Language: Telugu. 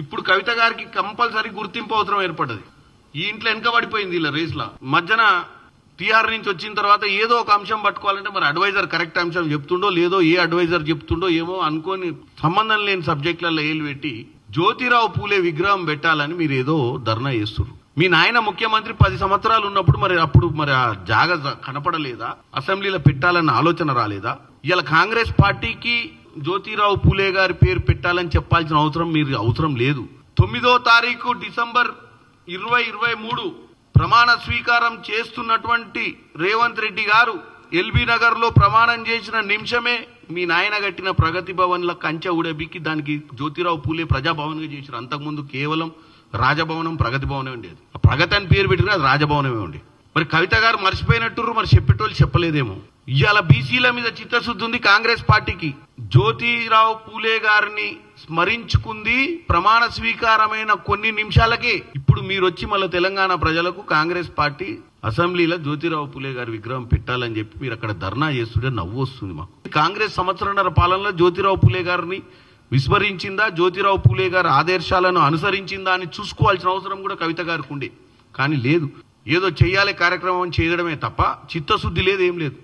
ఇప్పుడు కవిత గారికి కంపల్సరీ గుర్తింపు అవసరం ఏర్పడ్డది. ఈ ఇంట్లో వెనకబడిపోయింది ఇలా రేస్లా. మధ్యన టీఆర్ నుంచి వచ్చిన తర్వాత ఏదో ఒక అంశం పట్టుకోవాలంటే మరి అడ్వైజర్ కరెక్ట్ అంశం చెప్తుండో లేదో, ఏ అడ్వైజర్ చెప్తుండో ఏమో అనుకోని సంబంధం లేని సబ్జెక్టులలో ఏలు పెట్టి జ్యోతిరావు పూలే విగ్రహం పెట్టాలని మీరు ఏదో ధర్నా చేస్తున్నారు. మీ నాయన ముఖ్యమంత్రి 10 సంవత్సరాలు ఉన్నప్పుడు మరి ఆ జాగ కనపడలేదా? అసెంబ్లీలో పెట్టాలన్న ఆలోచన రాలేదా? ఇలా కాంగ్రెస్ పార్టీకి జ్యోతిరావు పూలే గారి పేరు పెట్టాలని చెప్పాల్సిన అవసరం లేదు. 9వ తారీఖు డిసెంబర్ 2023 ప్రమాణ స్వీకారం చేస్తున్నటువంటి రేవంత్ రెడ్డి గారు ఎల్బీ నగర్ లో ప్రమాణం చేసిన నిమిషమే మీ నాయన కట్టిన ప్రగతి భవన్ ల కంచె ఉడబిక్కి దానికి జ్యోతిరావు పూలే ప్రజాభవన్ గా చేశారు. అంతకుముందు కేవలం రాజభవనం, ప్రగతి భవనమే ఉండేది. ప్రగతి అని పేరు పెట్టిన అది రాజభవనమే ఉండే. మరి కవిత గారు మర్చిపోయినట్టు మరి చెప్పేటోళ్ళు చెప్పలేదేమో. ఇవాళ బీసీల మీద చిత్తశుద్ధి ఉంది కాంగ్రెస్ పార్టీకి. జ్యోతిరావు పూలే గారిని స్మరించుకుంది ప్రమాణ స్వీకారమైన కొన్ని నిమిషాలకే. ఇప్పుడు మీరు వచ్చి మళ్ళీ తెలంగాణ ప్రజలకు కాంగ్రెస్ పార్టీ అసెంబ్లీలో జ్యోతిరావు పూలే గారి విగ్రహం పెట్టాలని చెప్పి మీరు అక్కడ ధర్నా చేస్తుంటే నవ్వు వస్తుంది మాకు. కాంగ్రెస్ సంవత్సరంన్నర పాలనలో జ్యోతిరావు పూలే గారిని విస్మరించిందా, జ్యోతిరావు పూలే గారి ఆదర్శాలను అనుసరించిందా అని చూసుకోవాల్సిన అవసరం కూడా కవిత గారికి ఉండే. కానీ లేదు, ఏదో చెయ్యాలి కార్యక్రమం చేయడమే తప్ప చిత్తశుద్ధి లేదు, ఏం లేదు.